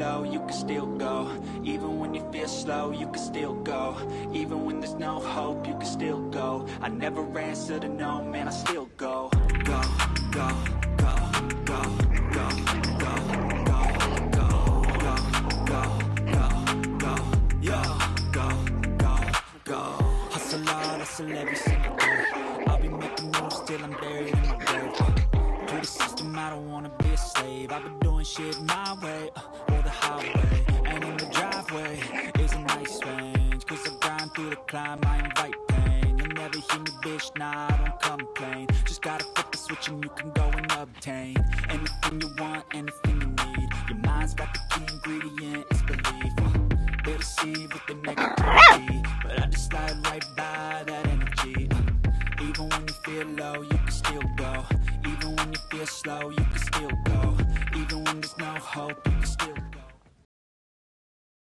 low, you can still go. Even when you feel slow, you can still go. Even when there's no hope, you can still go. I never answer to no, man, I still go. Go, go, go, go, go, go, go, go, go, go, go, go, yo, go, go, go. Hustle hard, hustle every single day. I'll be making moves till I'm buried in my grave. To the system, I don't wanna be a slave. I've been doing shit my way, or the highway. And in the driveway is a nice range. Cause I grind through the climb, I invite pain. You'll never hear me, bitch, nah, I don't complain. Just gotta flip the switch and you can go and obtain anything you want, anything you need. Your mind's got the key ingredient, it's belief. They'll deceive with the negativity, but I just slide right by that energy. Even when you feel low, you can still go. Even when you feel slow, you can still go. Even when there's no hope, you can still go.